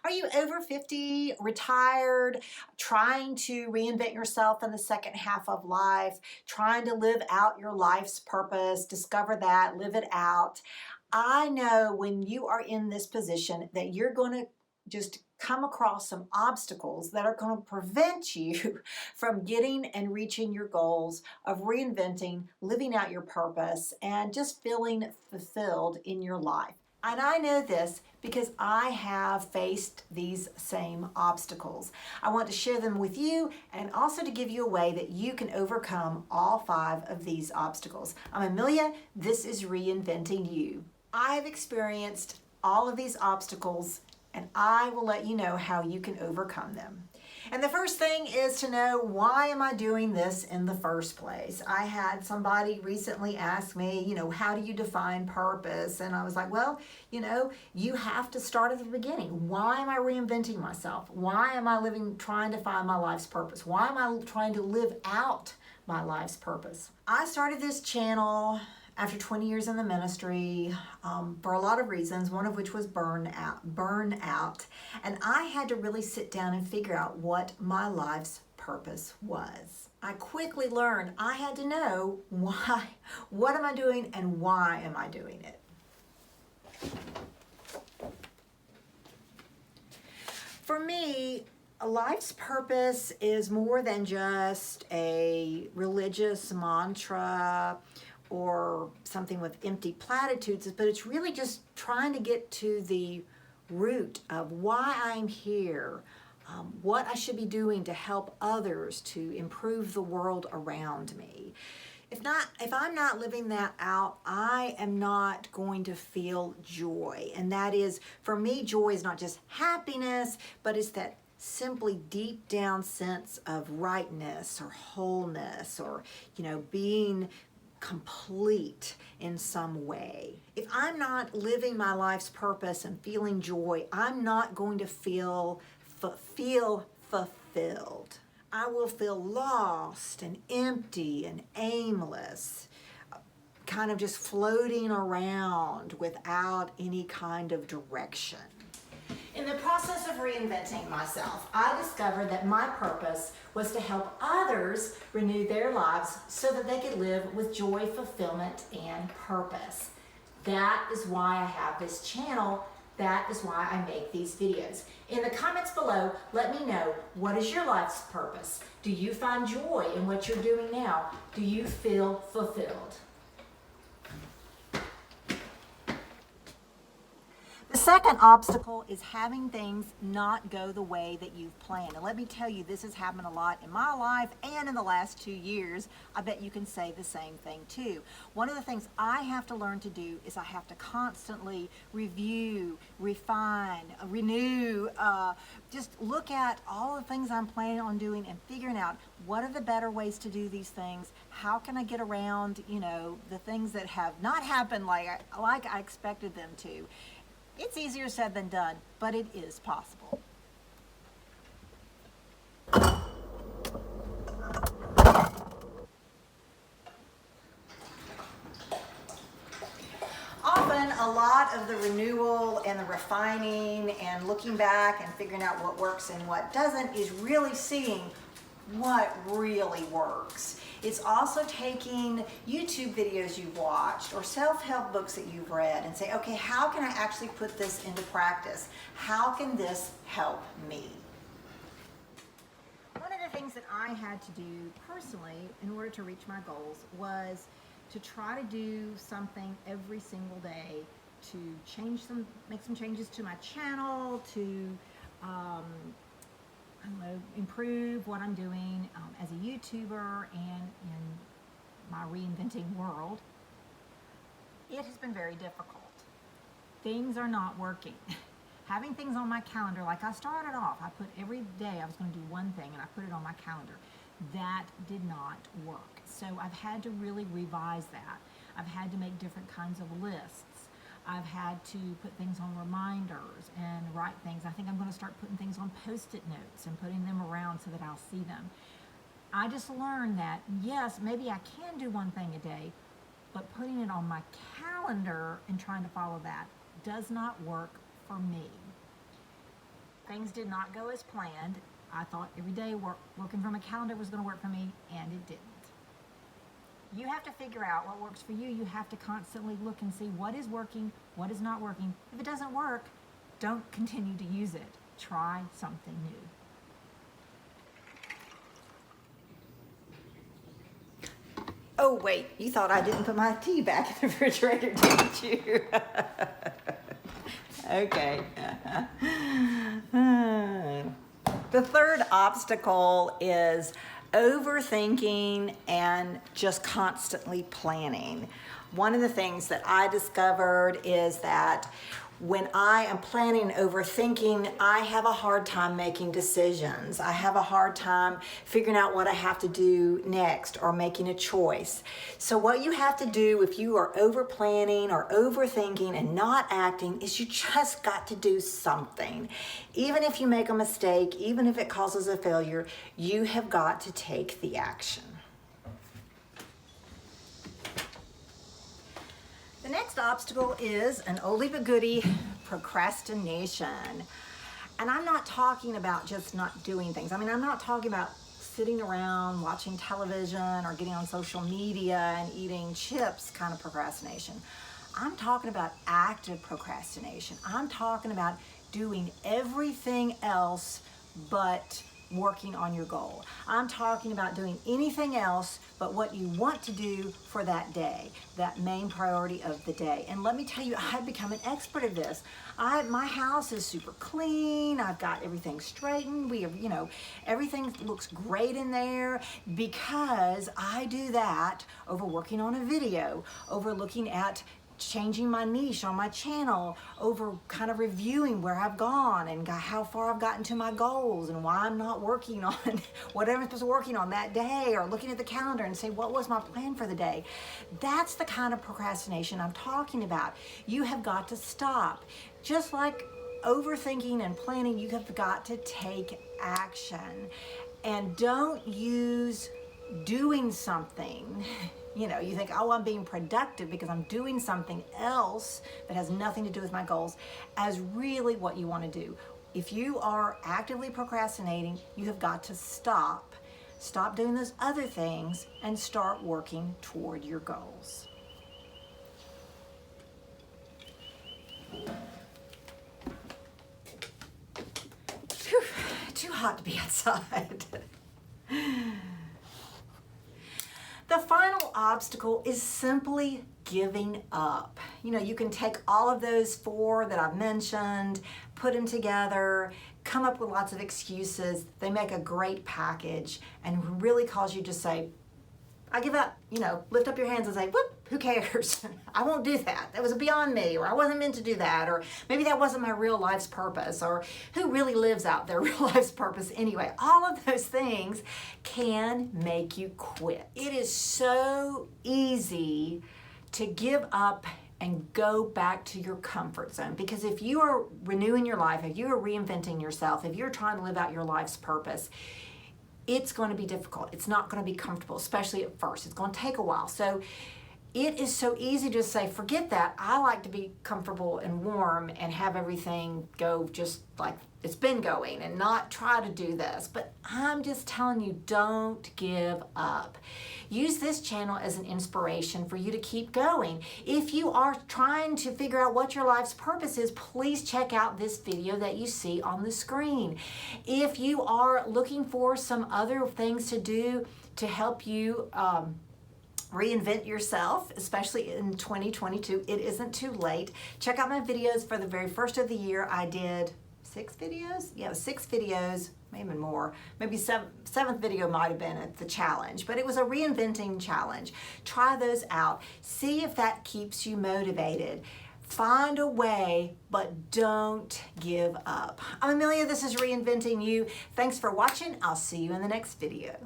Are you over 50, retired, trying to reinvent yourself in the second half of life, trying to live out your life's purpose, discover that, live it out? I know when you are in this position that you're going to just come across some obstacles that are going to prevent you from getting and reaching your goals of reinventing, living out your purpose, and just feeling fulfilled in your life. And I know this because I have faced these same obstacles. I want to share them with you and also to give you a way that you can overcome all 5 of these obstacles. I'm Amelia. This is Reinventing You. I have experienced all of these obstacles and I will let you know how you can overcome them. And the first thing is to know, why am I doing this in the first place? I had somebody recently ask me, how do you define purpose? And I was like, well, you have to start at the beginning. Why am I reinventing myself? Why am I trying to find my life's purpose? Why am I trying to live out my life's purpose? I started this channel after 20 years in the ministry, for a lot of reasons, one of which was burnout. And I had to really sit down and figure out what my life's purpose was. I quickly learned I had to know why, what am I doing and why am I doing it? For me, a life's purpose is more than just a religious mantra or something with empty platitudes, but it's really just trying to get to the root of why I'm here, what I should be doing to help others to improve the world around me. If I'm not living that out, I am not going to feel joy. And that is, for me, joy is not just happiness, but it's that simply deep down sense of rightness or wholeness or, being complete in some way. If I'm not living my life's purpose and feeling joy, I'm not going to feel fulfilled. I will feel lost and empty and aimless, kind of just floating around without any kind of direction. In the process of reinventing myself, I discovered that my purpose was to help others renew their lives so that they could live with joy, fulfillment, and purpose. That is why I have this channel. That is why I make these videos. In the comments below, let me know, what is your life's purpose? Do you find joy in what you're doing now? Do you feel fulfilled? The second obstacle is having things not go the way that you've planned. And let me tell you, this has happened a lot in my life and in the last 2 years. I bet you can say the same thing too. One of the things I have to learn to do is I have to constantly review, refine, renew, just look at all the things I'm planning on doing and figuring out what are the better ways to do these things. How can I get around, the things that have not happened like I expected them to. It's easier said than done, but it is possible. Often, a lot of the renewal and the refining and looking back and figuring out what works and what doesn't is really seeing what really works. It's also taking YouTube videos you've watched or self-help books that you've read and say, okay, how can I actually put this into practice? How can this help me? One of the things that I had to do personally in order to reach my goals was to try to do something every single day to make some changes to my channel, to improve what I'm doing as a YouTuber and in my reinventing world. It has been very difficult. Things are not working. Having things on my calendar, like I started off, I put every day I was going to do one thing and I put it on my calendar. That did not work. So I've had to really revise that. I've had to make different kinds of lists. I've had to put things on reminders and write things. I think I'm going to start putting things on Post-it notes and putting them around so that I'll see them. I just learned that, yes, maybe I can do one thing a day, but putting it on my calendar and trying to follow that does not work for me. things did not go as planned. I thought every day working from a calendar was going to work for me, and it didn't. You have to figure out what works for you. You have to constantly look and see what is working, what is not working. If it doesn't work, don't continue to use it. Try something new. Oh wait, you thought I didn't put my tea back in the refrigerator, didn't you? Okay. The third obstacle is overthinking and just constantly planning. One of the things that I discovered is that when I am planning and overthinking, I have a hard time making decisions. I have a hard time figuring out what I have to do next or making a choice. So what you have to do if you are over planning or overthinking and not acting is you just got to do something. Even if you make a mistake, even if it causes a failure, you have got to take the action. The next obstacle is an oldie but goodie, procrastination. And I'm not talking about just not doing things. I mean, I'm not talking about sitting around watching television or getting on social media and eating chips kind of procrastination. I'm talking about active procrastination. I'm talking about doing everything else but working on your goal. I'm talking about doing anything else but what you want to do for that day, that main priority of the day. And let me tell you, I've become an expert at this. My house is super clean. I've got everything straightened. We have, everything looks great in there because I do that over working on a video, over looking at changing my niche on my channel, over kind of reviewing where I've gone and how far I've gotten to my goals and why I'm not working on whatever I'm supposed to be working on that day, or looking at the calendar and say, what was my plan for the day? That's the kind of procrastination I'm talking about. You have got to stop. Just like overthinking and planning, you have got to take action. And don't use doing something. You think, oh, I'm being productive because I'm doing something else that has nothing to do with my goals, as really what you want to do. If you are actively procrastinating, you have got to stop doing those other things and start working toward your goals. Whew, too hot to be outside. The final obstacle is simply giving up. You can take all of those 4 that I've mentioned, put them together, come up with lots of excuses. They make a great package and really cause you to say, I give up. Lift up your hands and say, whoop, who cares? I won't do that. That was beyond me, or I wasn't meant to do that, or maybe that wasn't my real life's purpose, or who really lives out their real life's purpose anyway? All of those things can make you quit. It is so easy to give up and go back to your comfort zone, because if you are renewing your life, if you are reinventing yourself, if you're trying to live out your life's purpose, it's going to be difficult. It's not going to be comfortable, especially at first. It's going to take a while. So it is so easy to say, forget that. I like to be comfortable and warm and have everything go just like it's been going and not try to do this. But I'm just telling you, don't give up. Use this channel as an inspiration for you to keep going. If you are trying to figure out what your life's purpose is, please check out this video that you see on the screen. If you are looking for some other things to do to help you reinvent yourself, especially in 2022, it isn't too late. Check out my videos for the very first of the year. I did 6 videos? Yeah, 6 videos, maybe more. Maybe seventh video might have been at the challenge, but it was a reinventing challenge. Try those out. See if that keeps you motivated. Find a way, but don't give up. I'm Amelia, this is Reinventing You. Thanks for watching. I'll see you in the next video.